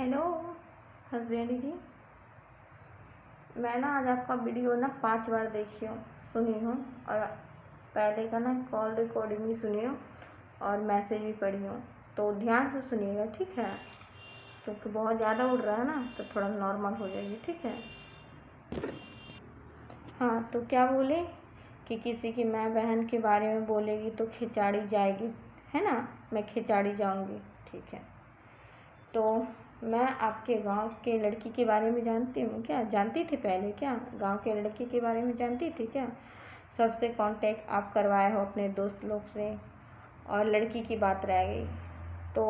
Hello husband जी। मैं ना आज आपका वीडियो ना 5 बार देखी हूँ, सुनी हूँ, और पहले का ना कॉल रिकॉर्डिंग भी सुनी हूँ और मैसेज भी पढ़ी हूँ। तो ध्यान से सुनिएगा, ठीक है? क्योंकि बहुत ज़्यादा उड़ रहा है ना, तो थोड़ा नॉर्मल हो जाएगी, ठीक है? हाँ, तो क्या बोले कि किसी की माँ बहन के बारे में बोलेगी तो खिंचाड़ी जाएगी, है ना? मैं खिंचाड़ी जाऊँगी, ठीक है? तो मैं आपके गांव के लड़की के बारे में जानती हूँ क्या? जानती थी पहले क्या? गांव के लड़की के बारे में जानती थी क्या? सबसे कांटेक्ट आप करवाए हो अपने दोस्त लोग से, और लड़की की बात रह गई। तो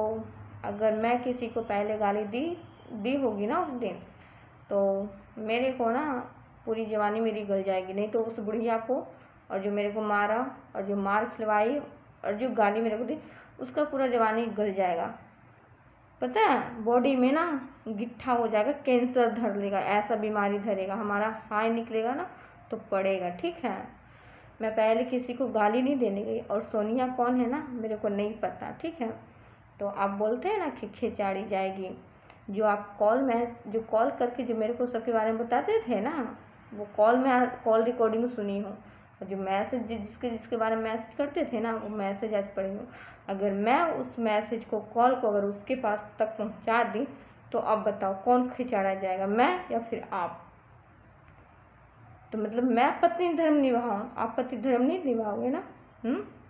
अगर मैं किसी को पहले गाली दी होगी ना उस दिन, तो मेरे को ना पूरी जवानी मेरी गल जाएगी। नहीं तो उस बुढ़िया को, और जो मेरे को मारा और जो मार खिलवाई और जो गाली मेरे को दी, उसका पूरा जवानी गल जाएगा। पता है, बॉडी में ना गिट्ठा हो जाएगा, कैंसर धर लेगा, ऐसा बीमारी धरेगा, हमारा हाई निकलेगा ना तो पड़ेगा, ठीक है? मैं पहले किसी को गाली नहीं देने गई, और सोनिया कौन है ना मेरे को नहीं पता, ठीक है? तो आप बोलते हैं ना कि खिंचाड़ी जाएगी, जो आप जो कॉल करके जो मेरे को सबके बारे में बताते थे ना, वो कॉल रिकॉर्डिंग सुनी हूँ, और जो मैसेज जिसके जिसके बारे में मैसेज करते थे ना, वो मैसेज आज पढ़ी हूँ। अगर मैं उस मैसेज को कॉल को अगर उसके पास तक पहुँचा दी, तो अब बताओ कौन खिंचाड़ा जाएगा, मैं या फिर आप? तो मतलब मैं पत्नी धर्म निभाऊँ, आप पति धर्म नहीं निभाओगे ना?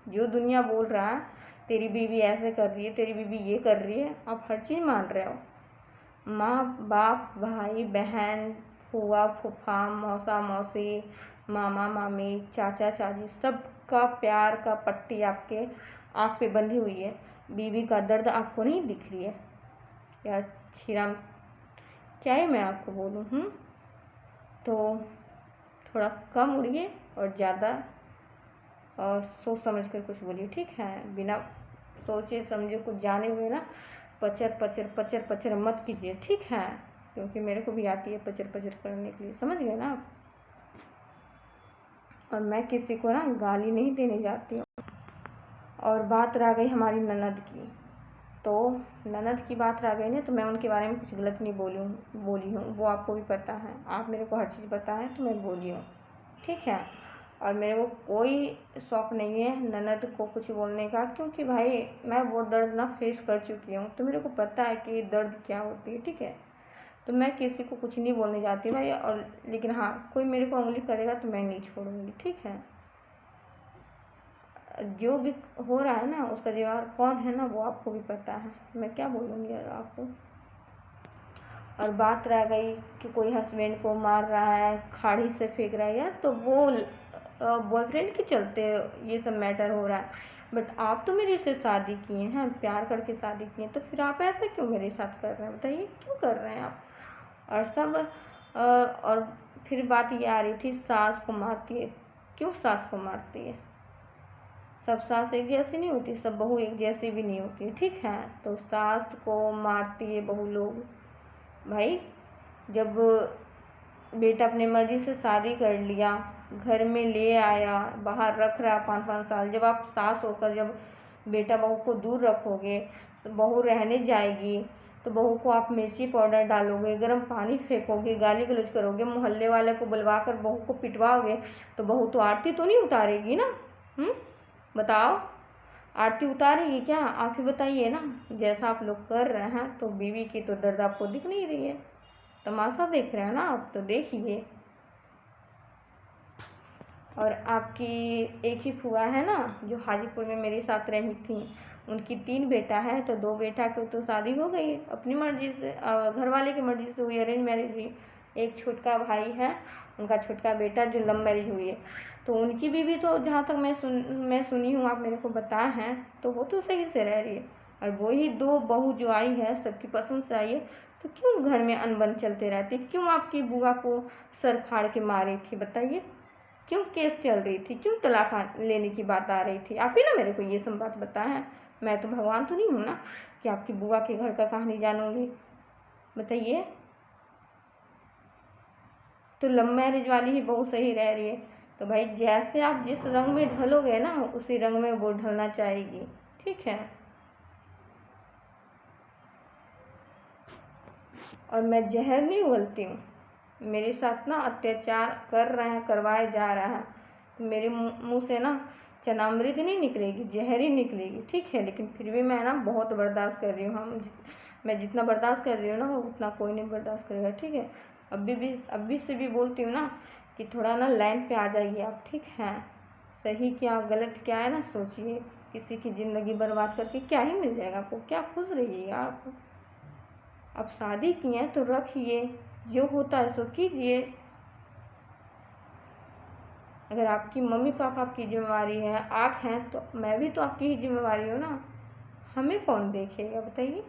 जो दुनिया बोल रहा है तेरी बीवी ऐसे कर रही है, तेरी बीवी ये कर रही है, आप हर चीज़ मान रहे हो। माँ बाप, भाई बहन, फूआ फूफा, मौसा मौसी, मामा मामी, चाचा चाची, सबका प्यार का पट्टी आपके आँख पे बंधी हुई है। बीवी का दर्द आपको नहीं दिख रही है यार? श्रीराम, क्या ही मैं आपको बोलूँ? तो थोड़ा कम उड़िए और ज़्यादा और सोच समझ कर कुछ बोलिए, ठीक है? बिना सोचे समझे कुछ जाने हुए ना पचर पचर पचर पचर मत कीजिए, ठीक है? क्योंकि मेरे को भी आती है पचर पचर करने के लिए, समझ गए ना आप? और मैं किसी को ना गाली नहीं देने जाती हूँ। और बात रह गई हमारी ननद की, तो ननद की बात रह गई ना, तो मैं उनके बारे में कुछ गलत नहीं बोली हूँ, वो आपको भी पता है, आप मेरे को हर चीज़ पता है, तो मैं बोली हूँ, ठीक है? और मेरे को कोई शौक़ नहीं है ननद को कुछ बोलने का, क्योंकि भाई मैं वो दर्द ना फेस कर चुकी हूँ, तो मेरे को पता है कि दर्द क्या होती है, ठीक है? तो मैं किसी को कुछ नहीं बोलने जाती भाई। और लेकिन हाँ, कोई मेरे को उंगली करेगा तो मैं नहीं छोड़ूंगी, ठीक है? जो भी हो रहा है ना, उसका जवाब कौन है ना, वो आपको भी पता है, मैं क्या बोलूँगी यार आपको। और बात रह गई कि कोई हस्बैंड को मार रहा है, खाड़ी से फेंक रहा है यार, तो वो बॉयफ्रेंड के चलते ये सब मैटर हो रहा है। बट आप तो मेरे से शादी किए हैं, प्यार करके शादी किए, तो फिर आप ऐसा क्यों मेरे साथ कर रहे हैं? बताइए क्यों कर रहे हैं आप? और सब और फिर बात ये आ रही थी सास को मारती है। क्यों सास को मारती है? सब सास एक जैसी नहीं होती, सब बहू एक जैसी भी नहीं होती, ठीक है? तो सास को मारती है बहू लोग। भाई, जब बेटा अपनी मर्जी से शादी कर लिया, घर में ले आया, बाहर रख रहा 5-5 साल, जब आप सास होकर जब बेटा बहू को दूर रखोगे, तो बहू रहने जाएगी, तो बहू को आप मिर्ची पाउडर डालोगे, गर्म पानी फेंकोगे, गाली गलौज करोगे, मोहल्ले वाले को बुलवा कर बहू को पिटवाओगे, तो बहू तो आरती तो नहीं उतारेगी ना? बताओ, आरती उतारेगी क्या? आप ही बताइए ना। जैसा आप लोग कर रहे हैं, तो बीवी की तो दर्द आपको दिख नहीं रही है, तमाशा देख रहे हैं ना आप, तो देखिए। और आपकी एक ही फुआ है ना जो हाजीपुर में मेरे साथ रही थी, उनकी 3 बेटा है, तो 2 बेटा की तो शादी हो गई अपनी मर्जी से, घर वाले की मर्जी से हुई, अरेंज मैरिज हुई। एक छोटका भाई है, उनका छोटका बेटा जो लव मैरिज हुई है, तो उनकी बीवी तो जहाँ तक मैं सुनी हूँ, आप मेरे को बताए हैं, तो वो तो सही से रह रही है। और वही 2 बहू जो आई है, सबकी पसंद से आई है, तो क्यों घर में अनबन चलते रहते? क्यों आपकी बुआ को सर फाड़ के मारी थी? बताइए, क्यों केस चल रही थी? क्यों तलाक लेने की बात आ रही थी? आप ही ना मेरे को ये सब बात बताया है। मैं तो भगवान तो नहीं हूँ ना कि आपकी बुआ के घर का कहानी जानूंगी। बताइए। तो लव मैरिज वाली ही बहू सही रह रही है, तो भाई जैसे आप जिस रंग में ढलोगे ना, उसी रंग में वो ढलना चाहेगी, ठीक है? और मैं जहर नहीं उगलती हूँ। मेरे साथ ना अत्याचार कर रहे हैं, करवाए जा रहा है, तो मेरे मुँह से ना चनामृत नहीं निकलेगी, जहर ही निकलेगी, ठीक है। लेकिन फिर भी मैं ना बहुत बर्दाश्त कर रही हूँ। मैं जितना बर्दाश्त कर रही हूँ ना उतना कोई नहीं बर्दाश्त करेगा, ठीक है। अभी से भी बोलती हूँ ना कि थोड़ा ना लाइन पे आ जाइए आप, ठीक है। सही क्या गलत क्या है ना सोचिए। किसी की ज़िंदगी बर्बाद करके क्या ही मिल जाएगा आपको, क्या खुश रहिएगा आप। अब शादी की है तो रखिए, जो होता है सो कीजिए। अगर आपकी मम्मी पापा आपकी जिम्मेवारी है, आप हैं, तो मैं भी तो आपकी ही जिम्मेवारी हूँ ना। हमें कौन देखेगा बताइए।